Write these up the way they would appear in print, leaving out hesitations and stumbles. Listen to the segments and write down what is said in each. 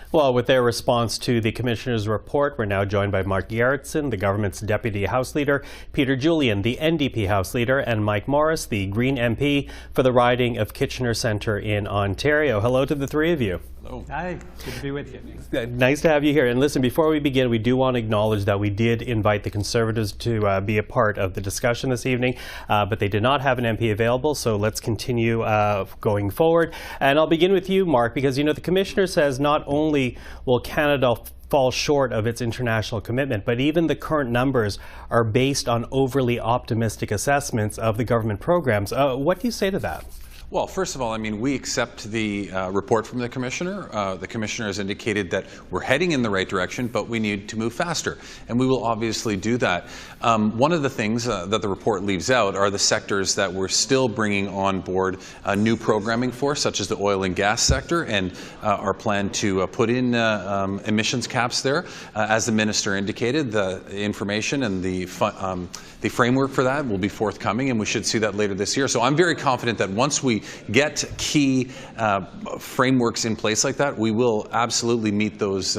Well, with their response to the Commissioner's report, we're now joined by Mark Gerretsen, the government's Deputy House Leader, Peter Julian, the NDP House Leader, and Mike Morris, the Green MP for the riding of Kitchener Centre in Ontario. Hello to the three of you. Hello. Hi, good to be with you. Nice to have you here. And listen, before we begin, we do want to acknowledge that we did invite the Conservatives to be a part of the discussion this evening, but they did not have an MP available, so let's continue going forward. And I'll begin with you, Mark, because, you know, the Commissioner says not only will Canada fall short of its international commitment, but even the current numbers are based on overly optimistic assessments of the government programs. What do you say to that? Well, first of all, I mean, we accept the report from the Commissioner. The Commissioner has indicated that we're heading in the right direction, but we need to move faster, and we will obviously do that. One of the things that the report leaves out are the sectors that we're still bringing on board new programming for, such as the oil and gas sector, and our plan to put in emissions caps there. As the Minister indicated, the information and the framework for that will be forthcoming, and we should see that later this year. So I'm very confident that once we get key frameworks in place like that, we will absolutely meet those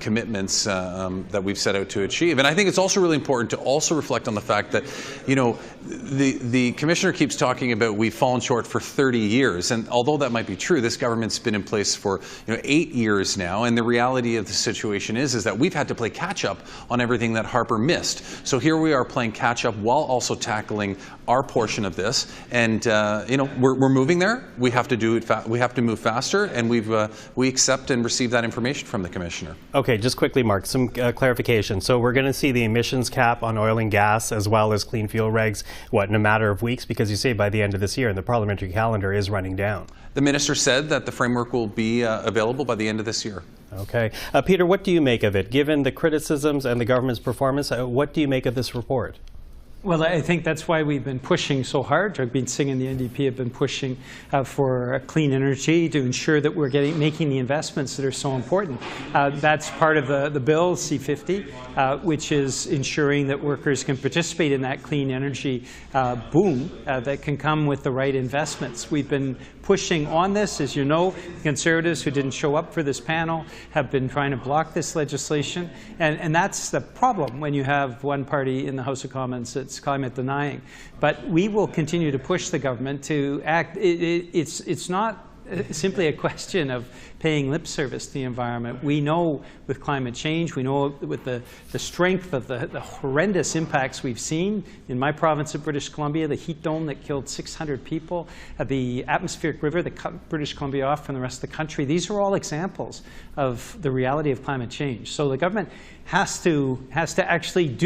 commitments that we've set out to achieve. And I think it's also really important to also reflect on the fact that, you know, the Commissioner keeps talking about we've fallen short for 30 years. And although that might be true, this government's been in place for 8 years now. And the reality of the situation is that we've had to play catch up on everything that Harper missed. So here we are playing catch up while also tackling our portion of this. And you know, we're moving there. We have to do it. We have to move faster, and we accept and receive that information from the Commissioner. Okay, just quickly, Mark, some clarification. So we're going to see the emissions cap on oil and gas as well as clean fuel regs, in a matter of weeks? Because you say by the end of this year, and the parliamentary calendar is running down. The Minister said that the framework will be available by the end of this year. Okay. Peter, what do you make of it? Given the criticisms and the government's performance, what do you make of this report? Well, I think that's why we've been pushing so hard. Jagmeet Singh and the NDP have been pushing for clean energy to ensure that we're making the investments that are so important. That's part of the bill, C-50, which is ensuring that workers can participate in that clean energy boom that can come with the right investments. We've been pushing on this. As you know, the Conservatives who didn't show up for this panel have been trying to block this legislation. And that's the problem when you have one party in the House of Commons that's climate denying. But we will continue to push the government to act. It's not simply a question of paying lip service to the environment. We know with climate change, we know with the strength of the horrendous impacts we've seen in my province of British Columbia, the heat dome that killed 600 people, the atmospheric river that cut British Columbia off from the rest of the country. These are all examples of the reality of climate change. So the government has to actually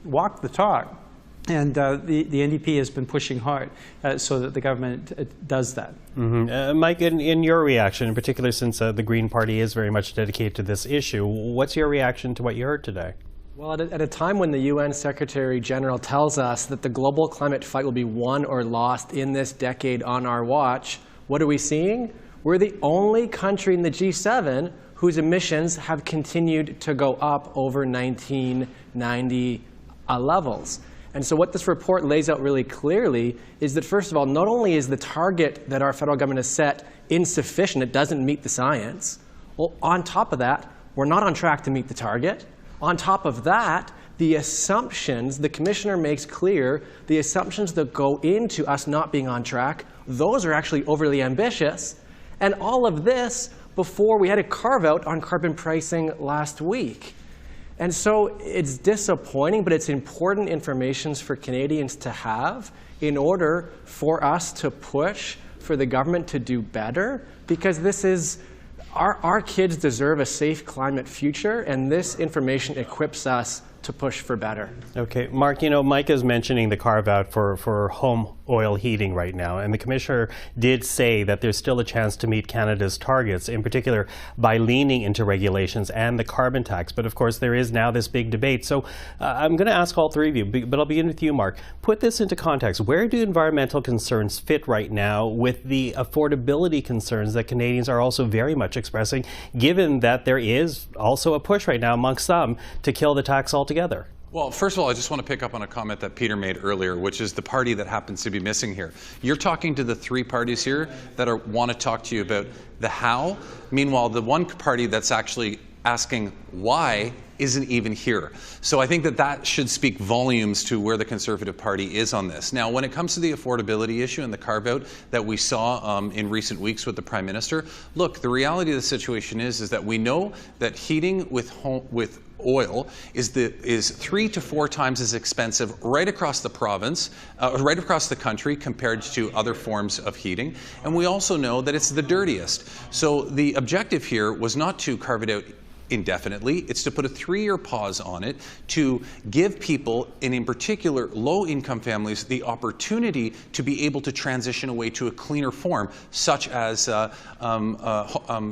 walk the talk. And the NDP has been pushing hard so that the government does that. Mm-hmm. Mike, in your reaction, in particular since the Green Party is very much dedicated to this issue, what's your reaction to what you heard today? Well, at a time when the UN Secretary General tells us that the global climate fight will be won or lost in this decade on our watch, what are we seeing? We're the only country in the G7 whose emissions have continued to go up over 1990 levels. And so what this report lays out really clearly is that, first of all, not only is the target that our federal government has set insufficient, it doesn't meet the science. Well, on top of that, we're not on track to meet the target. On top of that, the assumptions, the Commissioner makes clear, the assumptions that go into us not being on track, those are actually overly ambitious. And all of this before we had a carve-out on carbon pricing last week. And so it's disappointing, but it's important information for Canadians to have in order for us to push for the government to do better, because this is our kids deserve a safe climate future, and this information equips us to push for better. Okay, Mark, you know, Mike is mentioning the carve-out for home oil heating right now, and the Commissioner did say that there's still a chance to meet Canada's targets, in particular by leaning into regulations and the carbon tax. But of course, there is now this big debate. So I'm going to ask all three of you, but I'll begin with you, Mark. Put this into context. Where do environmental concerns fit right now with the affordability concerns that Canadians are also very much expressing, given that there is also a push right now amongst some to kill the tax altogether? Well, first of all, I just want to pick up on a comment that Peter made earlier, which is the party that happens to be missing here. You're talking to the three parties here that want to talk to you about the how. Meanwhile, the one party that's actually asking why isn't even here. So I think that should speak volumes to where the Conservative Party is on this. Now, when it comes to the affordability issue and the carve-out that we saw in recent weeks with the Prime Minister, look, the reality of the situation is that we know that heating with oil is 3 to 4 times as expensive right across the province, right across the country compared to other forms of heating. And we also know that it's the dirtiest. So the objective here was not to carve it out indefinitely. It's to put a 3-year pause on it to give people, and in particular low-income families, the opportunity to be able to transition away to a cleaner form, such as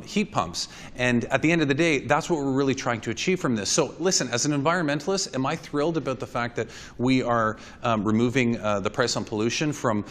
heat pumps. And at the end of the day, that's what we're really trying to achieve from this. So listen, as an environmentalist, am I thrilled about the fact that we are removing the price on pollution from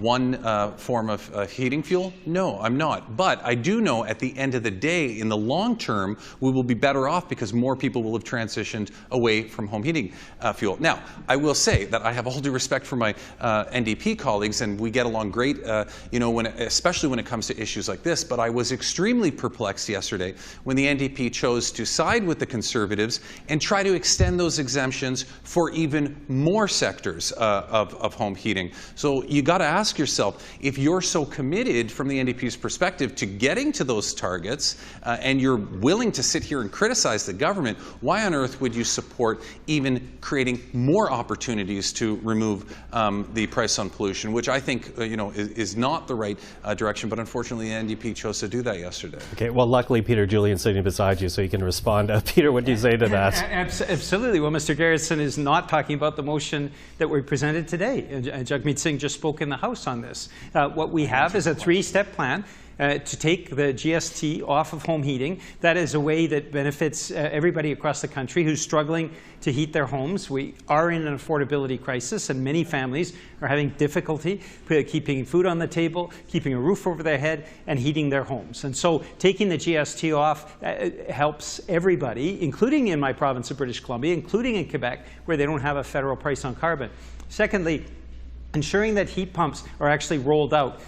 one form of heating fuel? No, I'm not. But I do know at the end of the day, in the long term, we will be better off because more people will have transitioned away from home heating fuel. Now, I will say that I have all due respect for my NDP colleagues, and we get along great, especially when it comes to issues like this. But I was extremely perplexed yesterday when the NDP chose to side with the Conservatives and try to extend those exemptions for even more sectors of home heating. So you got to ask yourself, if you're so committed from the NDP's perspective to getting to those targets, and you're willing to sit here and criticize the government, why on earth would you support even creating more opportunities to remove the price on pollution, which I think is not the right direction, but unfortunately the NDP chose to do that yesterday. Okay, well, luckily Peter Julian's sitting beside you so you can respond. Peter, what do you say to that? Absolutely. Well, Mr. Gerritsen is not talking about the motion that we presented today. Jagmeet Singh just spoke in the House on this. What we have is a 3-step plan to take the GST off of home heating. That is a way that benefits everybody across the country who's struggling to heat their homes. We are in an affordability crisis, and many families are having difficulty keeping food on the table, keeping a roof over their head, and heating their homes. And so taking the GST off helps everybody, including in my province of British Columbia, including in Quebec, where they don't have a federal price on carbon. Secondly, ensuring that heat pumps are actually rolled out.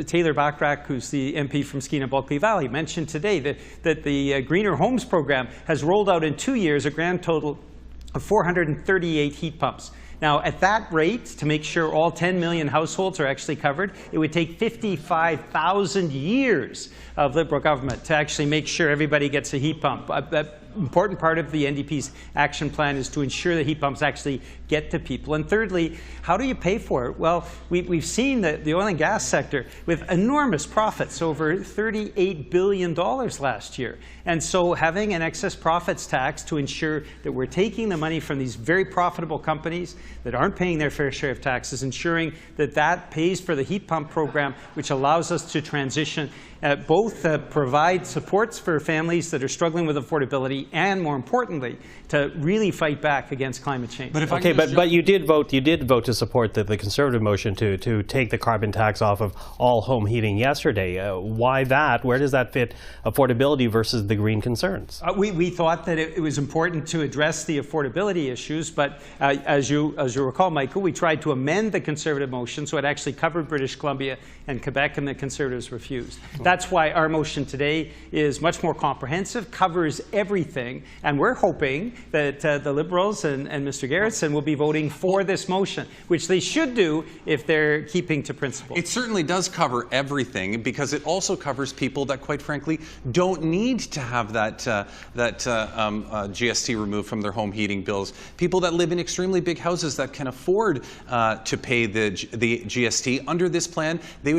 Taylor Bachrach, who's the MP from Skeena-Bulkley Valley, mentioned today that the Greener Homes program has rolled out in 2 years a grand total of 438 heat pumps. Now, at that rate, to make sure all 10 million households are actually covered, it would take 55,000 years of Liberal government to actually make sure everybody gets a heat pump. That important part of the NDP's action plan is to ensure that heat pumps actually get to people. And thirdly, how do you pay for it? Well, we've seen that the oil and gas sector with enormous profits, over $38 billion last year. And so having an excess profits tax to ensure that we're taking the money from these very profitable companies that aren't paying their fair share of taxes, ensuring that that pays for the heat pump program, which allows us to transition, both provide supports for families that are struggling with affordability, and more importantly, to really fight back against climate change. But you did vote to support the Conservative motion to take the carbon tax off of all home heating yesterday. Why that? Where does that fit affordability versus the green concerns? We thought that it was important to address the affordability issues, but as you recall, Michael, we tried to amend the Conservative motion so it actually covered British Columbia and Quebec, and the Conservatives refused. That's why our motion today is much more comprehensive, covers everything, and we're hoping that the Liberals and Mr. Gerritsen will be voting for this motion, which they should do if they're keeping to principle. It certainly does cover everything, because it also covers people that, quite frankly, don't need to have that GST removed from their home heating bills. People that live in extremely big houses that can afford to pay the GST under this plan, they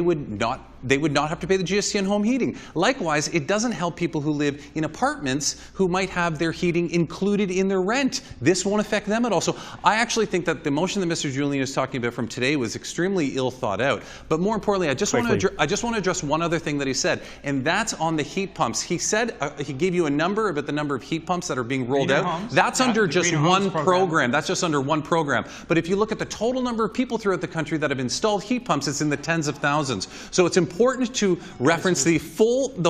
would not have to pay the GST on home heating. Likewise, it doesn't help people who live in apartments who might have their heating included in their rent. This won't affect them at all. So I actually think that the motion that Mr. Julian is talking about from today was extremely ill thought out. But more importantly, I just want to address one other thing that he said, and that's on the heat pumps. He said he gave you a number about the number of heat pumps that are being rolled out. That's under just one program. That's just under one program. But if you look at the total number of people throughout the country that have installed heat pumps, it's in the tens of thousands. So it's important important to reference the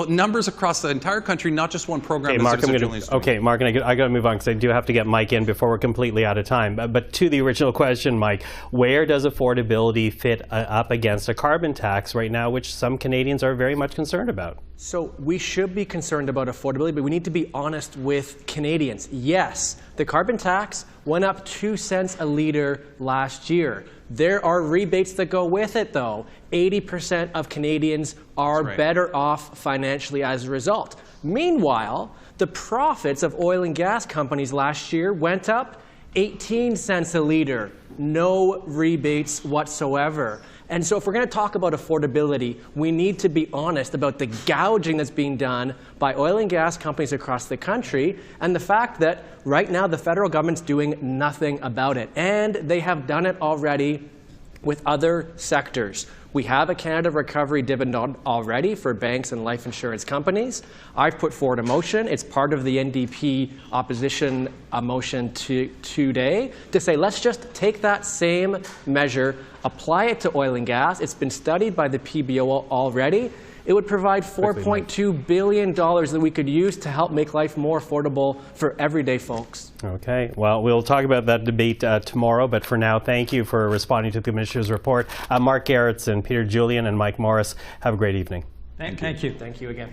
numbers across the entire country, not just one program. Okay, Mark, as Julian's doing. okay, Mark, I got to move on because I do have to get Mike in before we're completely out of time. But to the original question, Mike, where does affordability fit up against a carbon tax right now, which some Canadians are very much concerned about? So we should be concerned about affordability, but we need to be honest with Canadians. Yes, the carbon tax went up 2 cents a litre last year. There are rebates that go with it, though. 80% of Canadians are better off financially as a result. Meanwhile, the profits of oil and gas companies last year went up 18 cents a litre. No rebates whatsoever. And so if we're going to talk about affordability, we need to be honest about the gouging that's being done by oil and gas companies across the country and the fact that right now the federal government's doing nothing about it. And they have done it already with other sectors. We have a Canada Recovery Dividend already for banks and life insurance companies. I've put forward a motion. It's part of the NDP opposition motion today to say, let's just take that same measure, apply it to oil and gas. It's been studied by the PBO already. It would provide $4.2 billion that we could use to help make life more affordable for everyday folks. Okay. Well, we'll talk about that debate tomorrow. But for now, thank you for responding to the Commissioner's report. Mark Gerretsen, Peter Julian, and Mike Morris, have a great evening. Thank you. Thank you again.